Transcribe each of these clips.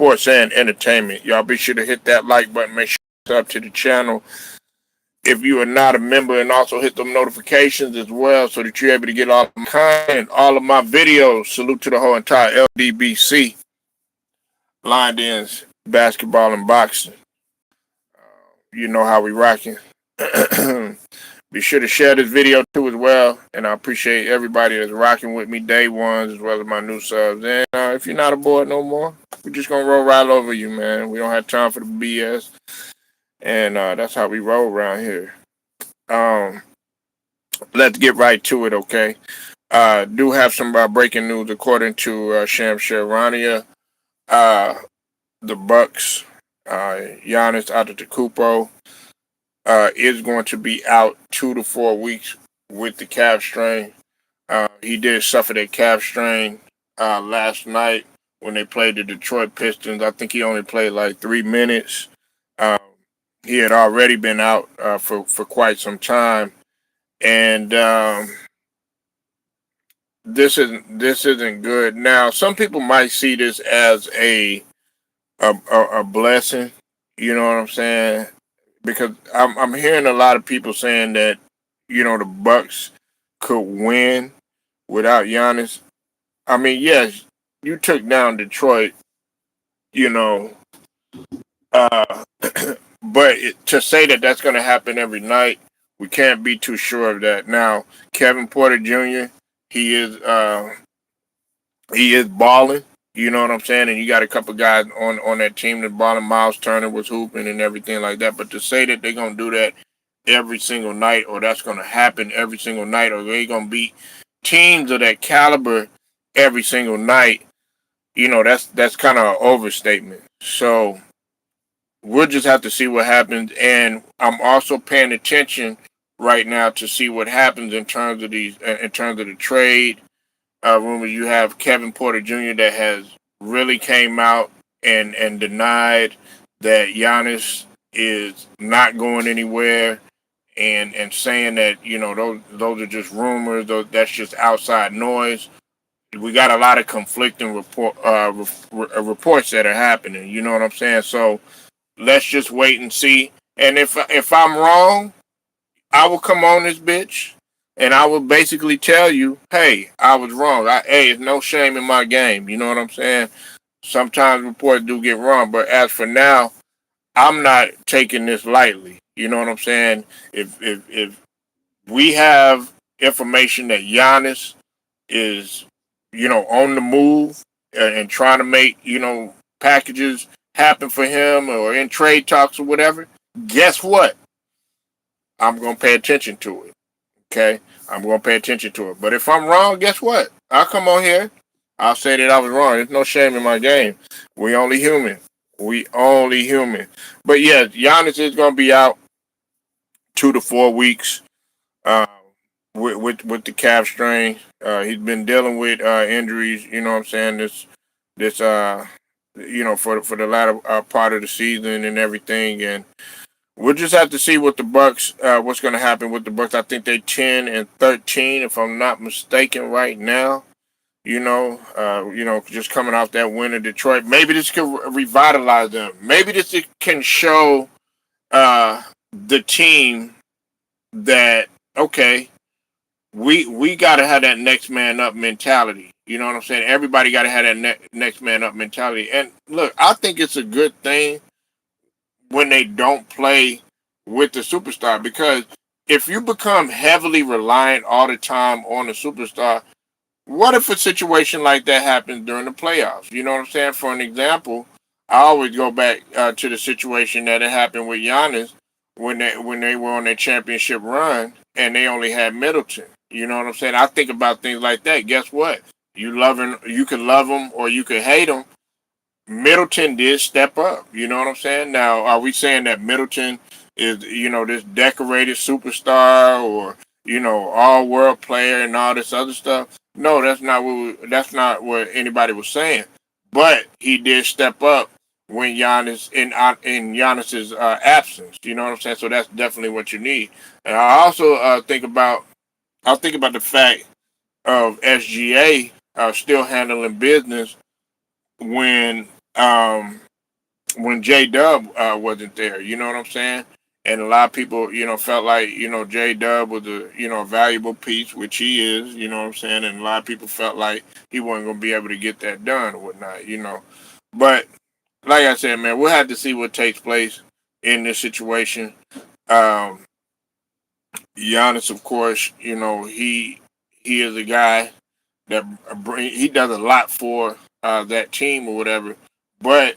sports and entertainment. Y'all be sure to hit that like button. Make sure to sub to the channel if you are not a member, and also hit them notifications as well so that you're able to get all of my content, all of my videos. Salute to the whole entire LDBC, Line Dance, Basketball, and Boxing. You know how we rocking. Be sure to share this video too as well, and I appreciate everybody that's rocking with me, day ones as well as my new subs. And if you're not aboard no more, we're just gonna roll right over you, man. We don't have time for the BS, and that's how we roll around here. Let's get right to it, okay? Do have some breaking news according to Sham Sharania. The Bucks, Giannis Antetokounmpo, is going to be out 2 to 4 weeks with the calf strain. He did suffer that calf strain last night when they played the Detroit Pistons. I think he only played like 3 minutes. He had already been out for quite some time, and this isn't good. Now, some people might see this as a blessing. You know what I'm saying? Because I'm hearing a lot of people saying that, the Bucks could win without Giannis. I mean, yes, you took down Detroit, you know, uh, but to say that that's going to happen every night, we can't be too sure of that. Now, Kevin Porter Jr., he is balling. You know what I'm saying? And you got a couple guys on that team that balling. Miles Turner was hooping and everything like that. But to say that they're going to do that every single night, or that's going to happen every single night, or they're going to beat teams of that caliber every single night, that's kind of an overstatement. So we'll just have to see what happens. And I'm also paying attention right now to see what happens in terms of the trade rumors. You have Kevin Porter Jr. that has really came out and denied that Giannis is not going anywhere, and saying that those are just rumors. That's just outside noise. We got a lot of conflicting reports that are happening. You know what I'm saying? So let's just wait and see. And if I'm wrong, I will come on this bitch and I will basically tell you, hey, I was wrong. Hey, it's no shame in my game. You know what I'm saying? Sometimes reports do get wrong, but as for now, I'm not taking this lightly. You know what I'm saying? If we have information that Giannis is, on the move and trying to make, packages happen for him or in trade talks or whatever, guess what? I'm going to pay attention to it. Okay? I'm going to pay attention to it. But if I'm wrong, guess what? I'll come on here. I'll say that I was wrong. There's no shame in my game. We only human. We only human. But yeah, Giannis is going to be out 2 to 4 weeks uh, with the calf strain. He's been dealing with injuries. You know what I'm saying? This for the latter part of the season and everything. And we'll just have to see what the Bucks, what's going to happen with the Bucks. I think they're 10-13, if I'm not mistaken, right now. Just coming off that win in Detroit. Maybe this could revitalize them. Maybe this can show the team that, okay, we got to have that next man up mentality. You know what I'm saying? Everybody got to have that next man up mentality. And look, I think it's a good thing when they don't play with the superstar, because if you become heavily reliant all the time on the superstar, what if a situation like that happens during the playoffs? You know what I'm saying? For an example, I always go back to the situation that had happened with Giannis when they were on their championship run and they only had Middleton. You know what I'm saying? I think about things like that. Guess what? You could love him or you could hate him. Middleton did step up. You know what I'm saying? Now, are we saying that Middleton is, this decorated superstar or, all world player and all this other stuff? No, that's not what anybody was saying. But he did step up when Giannis in Giannis's absence. You know what I'm saying? So that's definitely what you need. And I also think about the fact of SGA still handling business when Um, when J Dub wasn't there. You know what I'm saying? And a lot of people, felt like J Dub was a valuable piece, which he is. You know what I'm saying? And a lot of people felt like he wasn't gonna be able to get that done or whatnot. But like I said, man, we'll have to see what takes place in this situation. Um, Giannis, of course, he is a guy that he does a lot for that team or whatever, but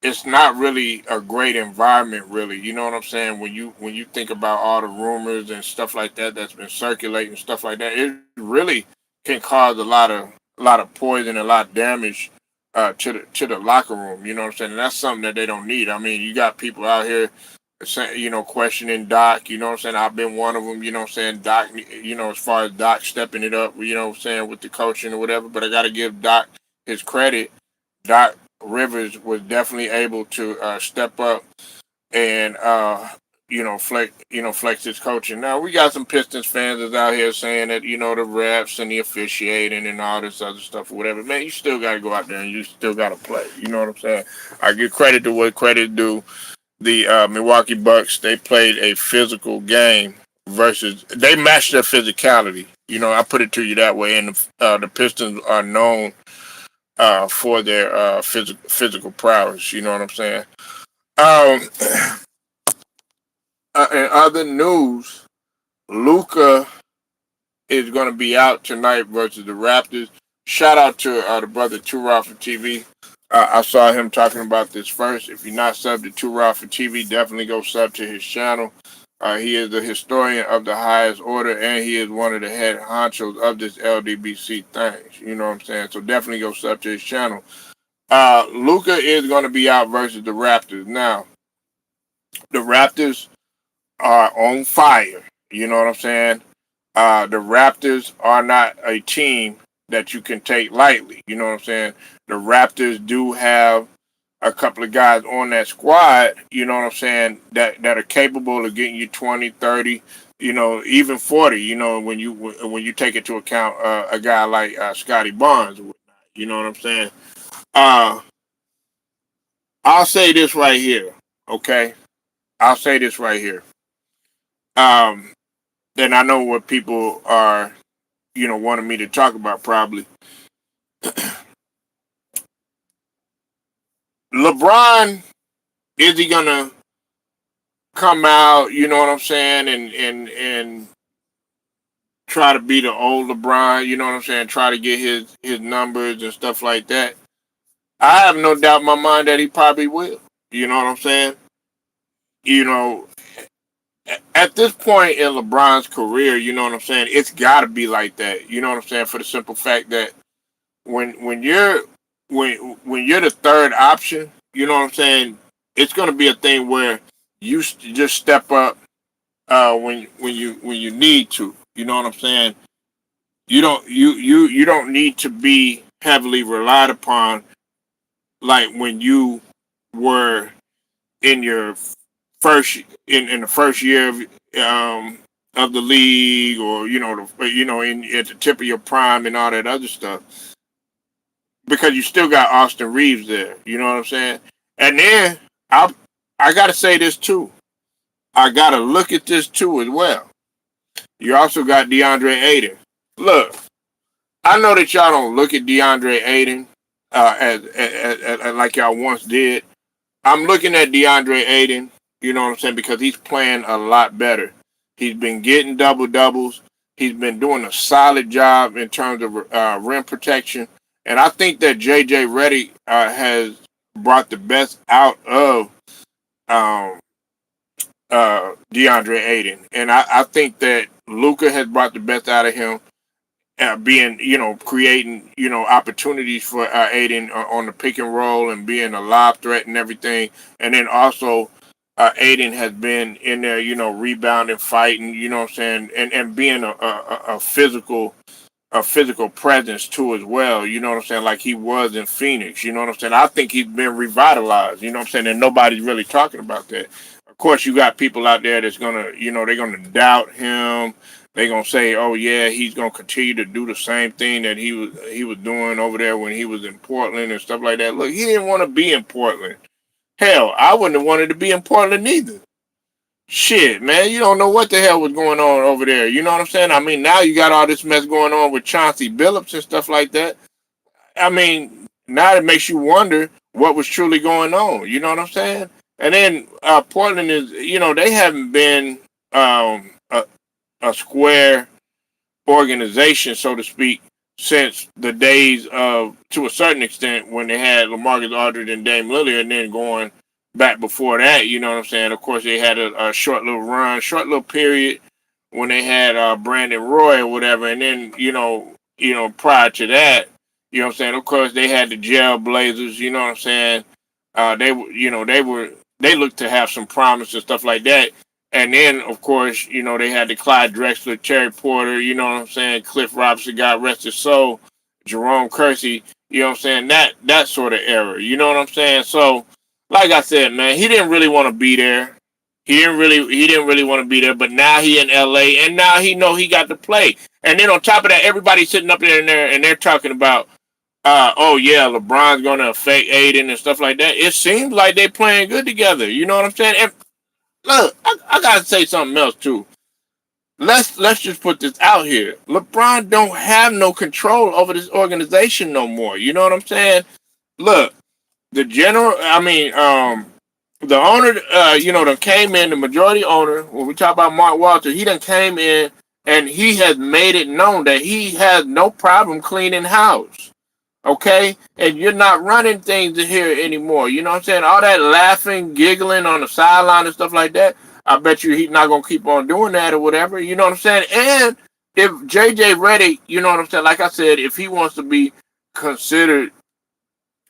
it's not really a great environment, really. You know what I'm saying? When you think about all the rumors and stuff like that that's been circulating, stuff like that, it really can cause a lot of poison, a lot of damage to the locker room. You know what I'm saying? And that's something that they don't need. I mean, you got people out here questioning Doc. You know what I'm saying? I've been one of them. You know what I'm saying? Doc, as far as Doc stepping it up, you know what I'm saying, with the coaching or whatever. But I got to give Doc his credit. Doc Rivers was definitely able to step up and flex his coaching. Now we got some Pistons fans that's out here saying that the refs and the officiating and all this other stuff or whatever. Man, you still got to go out there and you still got to play. You know what I'm saying? I give credit to what credit due. The Milwaukee Bucks, they played a physical game versus they matched their physicality. I put it to you that way. And the Pistons are known for their physical prowess. You know what I'm saying? Um, in other news, Luka is going to be out tonight versus the Raptors. Shout out to the brother Two Raw for TV. I saw him talking about this first. If you're not subbed to Two Raw for TV, definitely go sub to his channel. He is the historian of the highest order, and he is one of the head honchos of this LDBC thing. You know what I'm saying? So definitely go sub to his channel. Luka is going to be out versus the Raptors. Now, the Raptors are on fire. You know what I'm saying? The Raptors are not a team that you can take lightly. You know what I'm saying? The Raptors do have a couple of guys on that squad, you know what I'm saying, that are capable of getting you 20, 30, even 40, when you take into account a guy like Scotty Barnes. You know what I'm saying? Uh, I'll say this right here, okay? I'll say this right here. Um, and I know what people are, wanting me to talk about probably. LeBron, is he gonna come out, you know what I'm saying, and try to be the old LeBron, you know what I'm saying, try to get his numbers and stuff like that? I have no doubt in my mind that he probably will. You know what I'm saying? You know, at this point in LeBron's career, you know what I'm saying, it's got to be like that. You know what I'm saying? For the simple fact that when you're when you're the third option, you know what I'm saying, it's going to be a thing where you just step up when you need to. You know what I'm saying? You don't need to be heavily relied upon like when you were in your first in the first year of the league, or in at the tip of your prime and all that other stuff, because you still got Austin Reeves there. You know what I'm saying? And then I got to say this too. I got to look at this too as well. You also got DeAndre Ayton. Look, I know that y'all don't look at DeAndre Ayton as like y'all once did. I'm looking at DeAndre Ayton, you know what I'm saying, because he's playing a lot better. He's been getting double doubles. He's been doing a solid job in terms of rim protection. And I think that JJ Redick has brought the best out of um, DeAndre Ayton. And I think that Luka has brought the best out of him, being, creating, opportunities for Aiden on the pick and roll and being a lob threat and everything. And then also, Aiden has been in there, rebounding, fighting, you know what I'm saying, and being a physical presence too as well. You know what I'm saying, like he was in Phoenix. You know what I'm saying. I think he's been revitalized. You know what I'm saying, and nobody's really talking about that. Of course, you got people out there that's gonna, they're gonna doubt him. They're gonna say, "Oh yeah, he's gonna continue to do the same thing that he was doing over there when he was in Portland and stuff like that." Look, he didn't want to be in Portland. Hell, I wouldn't have wanted to be in Portland either. Shit, man, you don't know what the hell was going on over there. You know what I'm saying? I mean, now you got all this mess going on with Chauncey Billups and stuff like that. I mean, now it makes you wonder what was truly going on. You know what I'm saying? And then Portland is, they haven't been a square organization, so to speak, since the days of, to a certain extent, when they had LaMarcus Aldridge and Dame Lillard, and then going back before that, you know what I'm saying? Of course, they had a short little run, short little period when they had Brandon Roy or whatever, and then prior to that, you know what I'm saying? Of course, they had the Jail Blazers, you know what I'm saying? They looked to have some promise and stuff like that. And then, of course, they had the Clyde Drexler, Terry Porter, you know what I'm saying? Cliff Robinson, God rest his soul, Jerome Kersey, you know what I'm saying? That sort of era, you know what I'm saying? So, like I said, man, he didn't really want to be there. He didn't really want to be there, but now he in LA, and now he know he got to play. And then on top of that, everybody's sitting up there and they're talking about, oh yeah, LeBron's gonna affect Aiden and stuff like that. It seems like they playing good together. You know what I'm saying? And look, I gotta say something else too. Let's just put this out here. LeBron don't have no control over this organization no more. You know what I'm saying? Look, the owner, done came in, the majority owner, when we talk about Mark Walter, he done came in and he has made it known that he has no problem cleaning house. Okay? And you're not running things here anymore. You know what I'm saying? All that laughing, giggling on the sideline and stuff like that, I bet you he's not going to keep on doing that or whatever. You know what I'm saying? And if JJ Redick, you know what I'm saying? Like I said, if he wants to be considered,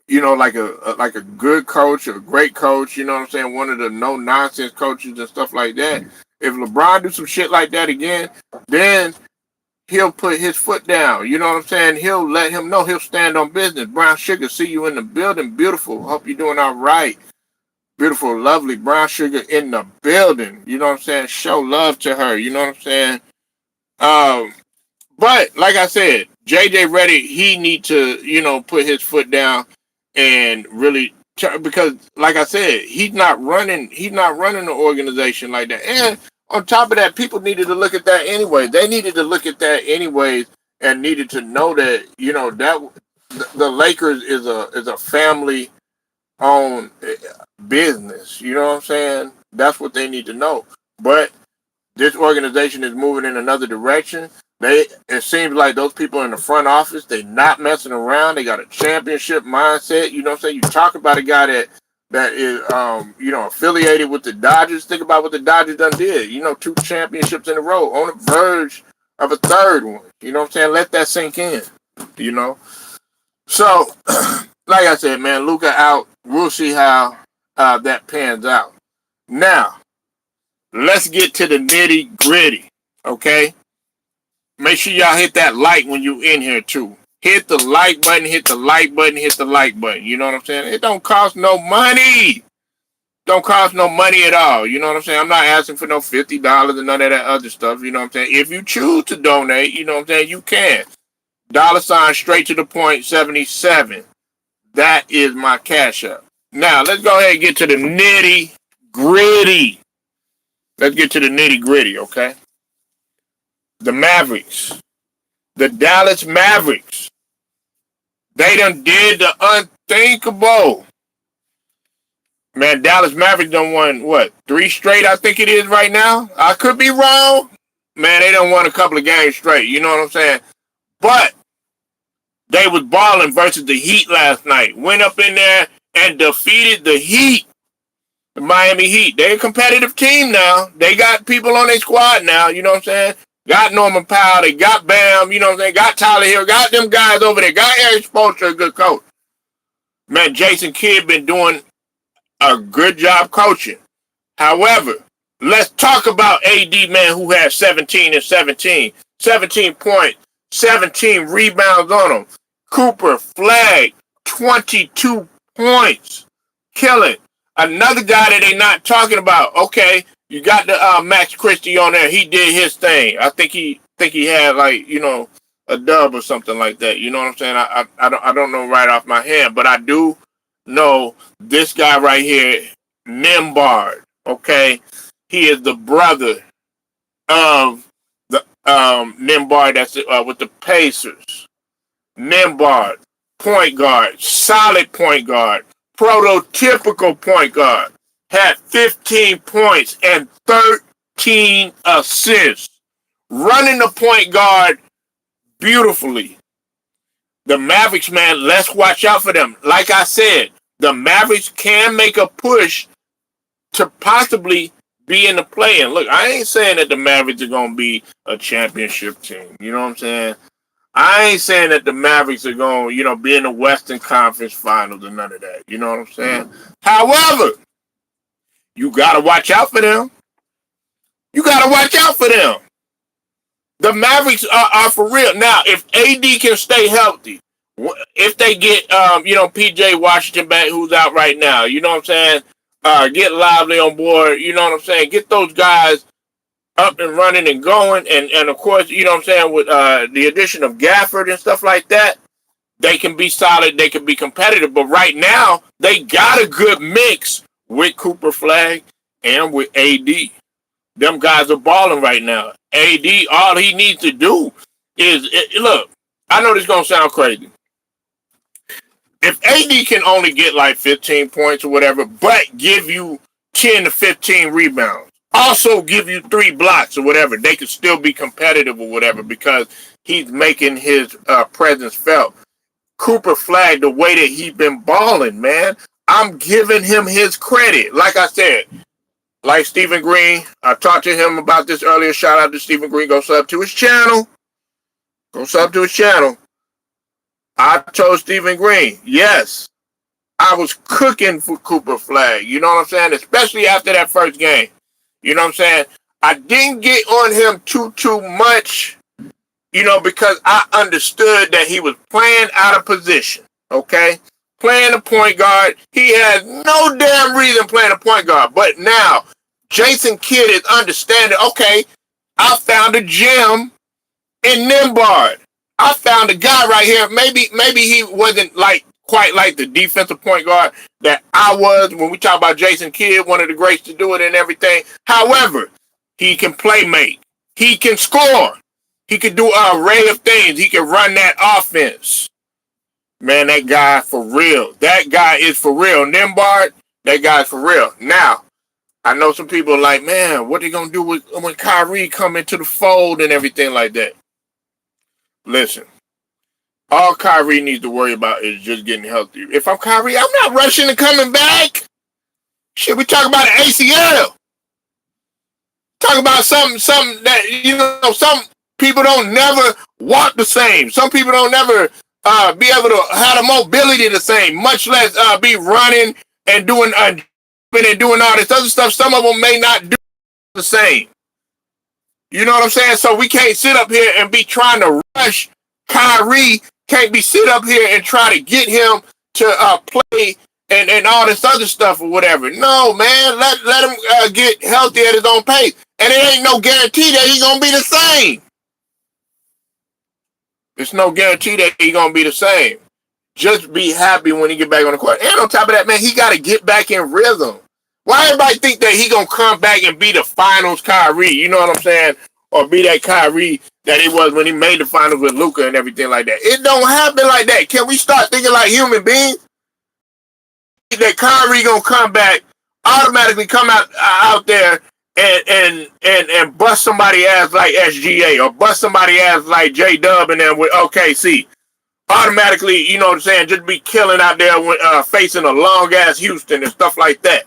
like a good coach, a great coach, you know what I'm saying? One of the no nonsense coaches and stuff like that. If LeBron do some shit like that again, then he'll put his foot down. You know what I'm saying? He'll let him know. He'll stand on business. Brown Sugar, see you in the building. Beautiful. Hope you're doing all right. Beautiful, lovely Brown Sugar in the building. You know what I'm saying? Show love to her. You know what I'm saying? But like I said, JJ Redick, he need to, put his foot down and really because like I said, he's not running the organization like that. And on top of that, people needed to look at that anyway. They needed to look at that anyways and needed to know that, that the Lakers is a family owned business. You know what I'm saying? That's what they need to know. But this organization is moving in another direction. It seems like those people in the front office, they not messing around. They got a championship mindset. You know what I'm saying? You talk about a guy that is affiliated with the Dodgers. Think about what the Dodgers done did. 2 championships in a row on the verge of a third one. You know what I'm saying? Let that sink in. So, like I said, man, Luka out. We'll see how that pans out. Now, let's get to the nitty gritty. Okay? Make sure y'all hit that like when you in here too. Hit the like button, hit the like button, hit the like button. You know what I'm saying? It don't cost no money. Don't cost no money at all. You know what I'm saying? I'm not asking for no $50 and none of that other stuff. You know what I'm saying? If you choose to donate, you know what I'm saying, you can. $ straight to the point 77. That is my cash up. Now, let's go ahead and get to the nitty gritty. Let's get to the nitty gritty, okay? The Mavericks. The Dallas Mavericks. They done did the unthinkable. Man, Dallas Mavericks done won, 3 straight, I think it is right now? I could be wrong. Man, they done won a couple of games straight. You know what I'm saying? But they was balling versus the Heat last night. Went up in there and defeated the Heat. The Miami Heat. They're a competitive team now. They got people on their squad now. You know what I'm saying? Got Norman Powell. They got Bam. You know what I'm saying? Got Tyler Hill. Got them guys over there. Got Eric Spoelstra, a good coach. Man, Jason Kidd been doing a good job coaching. However, let's talk about AD, man, who had 17 and 17. 17 points. 17 rebounds on him. Cooper Flag, 22 points. Killing. Another guy that they not talking about. Okay, You got the Max Christie on there. He did his thing. I think he had like a dub or something like that. You know what I'm saying? I don't know right off my head, but I do know this guy right here, Nimbard. Okay, he is the brother of the Nimbard that's with the Pacers. Nimbard, point guard, solid point guard, prototypical point guard, had 15 points and 13 assists, running the point guard beautifully. The Mavericks, man, let's watch out for them. Like I said, the Mavericks can make a push to possibly be in the play-in. Look, I ain't saying that the Mavericks are going to be a championship team. You know what I'm saying? I ain't saying that the Mavericks are going to, be in the Western Conference Finals or none of that. You know what I'm saying? However, you got to watch out for them. You got to watch out for them. The Mavericks are for real. Now, if AD can stay healthy, if they get, PJ Washington back, who's out right now, you know what I'm saying? Get Lively on board, you know what I'm saying? Get those guys up and running and going. And of course, you know what I'm saying, with the addition of Gafford and stuff like that, they can be solid, they can be competitive. But right now, they got a good mix with Cooper Flag and with AD. Them guys are balling right now. AD, all he needs to do is, look, I know this is going to sound crazy. If AD can only get like 15 points or whatever, but give you 10 to 15 rebounds, also give you 3 blocks or whatever, they could still be competitive or whatever because he's making his presence felt. Cooper Flag, the way that he's been balling, man, I'm giving him his credit. Like I said, like Stephen Green, I talked to him about this earlier. Shout out to Stephen Green. Go sub to his channel. I told Stephen Green, yes, I was cooking for Cooper Flag. You know what I'm saying? Especially after that first game. You know what I'm saying? I didn't get on him too much, because I understood that he was playing out of position. Okay? Playing a point guard. He has no damn reason playing a point guard. But now, Jason Kidd is understanding, okay, I found a gem in Nimbard. I found a guy right here. Maybe he wasn't quite like the defensive point guard that I was when we talk about Jason Kidd, one of the greats to do it and everything. However, he can play make. He can score. He can do an array of things. He can run that offense. Man, that guy for real. That guy is for real. Nimbard, that guy's for real. Now, I know some people are like, man, what they going to do when Kyrie come into the fold and everything like that? Listen, all Kyrie needs to worry about is just getting healthy. If I'm Kyrie, I'm not rushing to coming back. Shit, we talk about an ACL. Talk about something that, some people don't never walk the same. Some people don't never be able to have the mobility the same, much less be running and doing all this other stuff. Some of them may not do the same. You know what I'm saying? So we can't sit up here and be trying to rush Kyrie. Can't be sit up here and try to get him to play and all this other stuff or whatever. No, man, let him get healthy at his own pace. And it ain't no guarantee that he's gonna be the same. There's no guarantee that he's gonna be the same. Just be happy when he get back on the court. And on top of that, man, he got to get back in rhythm. Why everybody think that he gonna come back and be the finals Kyrie? You know what I'm saying? Or be that Kyrie that he was when he made the finals with Luka and everything like that. It don't happen like that. Can we start thinking like human beings? That Kyrie gonna come back, automatically come out there and bust somebody ass like SGA or bust somebody ass like J Dub and then with OKC. Automatically, you know what I'm saying, just be killing out there with, facing a long ass Houston and stuff like that.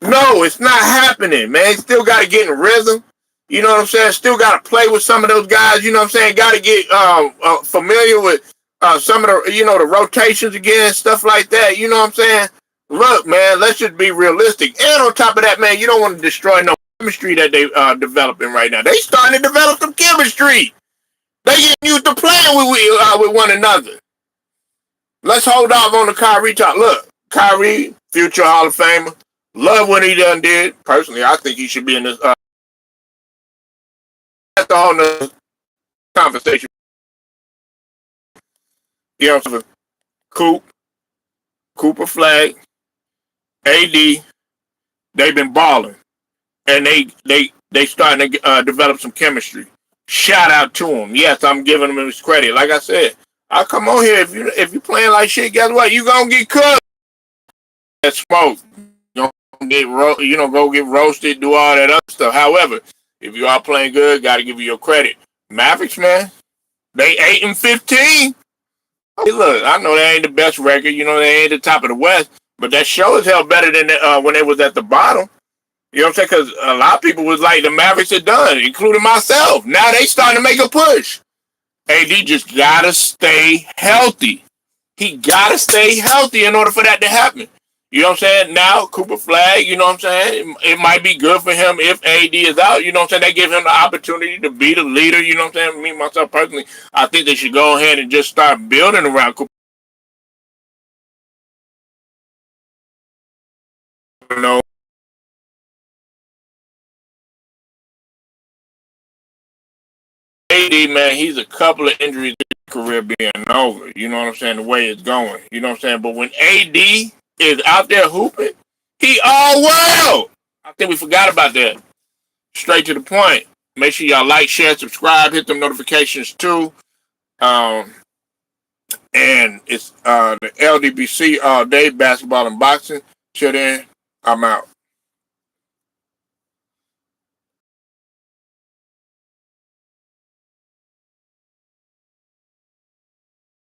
No, it's not happening, man. Still got to get in rhythm. You know what I'm saying? Still got to play with some of those guys. You know what I'm saying? Got to get familiar with some of the, the rotations again, stuff like that. You know what I'm saying? Look, man, let's just be realistic. And on top of that, man, you don't want to destroy no chemistry that they developing right now. They starting to develop some chemistry. They getting used to playing with one another. Let's hold off on the Kyrie talk. Look, Kyrie, future Hall of Famer. Love what he done did. Personally, I think he should be in this. That's the whole nother conversation. You know, so Coop, Cooper Flag, AD, they've been balling, and they starting to develop some chemistry. Shout out to him. Yes, I'm giving him his credit. Like I said, I come on here if you playing like shit. Guess what? You gonna get cooked. That smoke. You go get roasted, do all that other stuff. However, if you are playing good, got to give you your credit. Mavericks, man, they 8-15. Hey, look, I know they ain't the best record. You know, they ain't the top of the West, but that show is hell better than when they was at the bottom. You know what I'm saying? Because a lot of people was like, the Mavericks are done, including myself. Now they starting to make a push. AD just gotta stay healthy. He gotta stay healthy in order for that to happen. You know what I'm saying? Now, Cooper Flag, you know what I'm saying? It might be good for him if AD is out. You know what I'm saying? They give him the opportunity to be the leader. You know what I'm saying? Me, myself, personally, I think they should go ahead and just start building around Cooper. You know, AD, man, he's a couple of injuries in his career being over. You know what I'm saying? The way it's going. You know what I'm saying? But when AD is out there hooping, he all world. I think we forgot about that. Straight to the point. Make sure y'all like, share, subscribe, hit them notifications too. Um, and it's the LDBC all day, basketball and boxing. Till then, I'm out.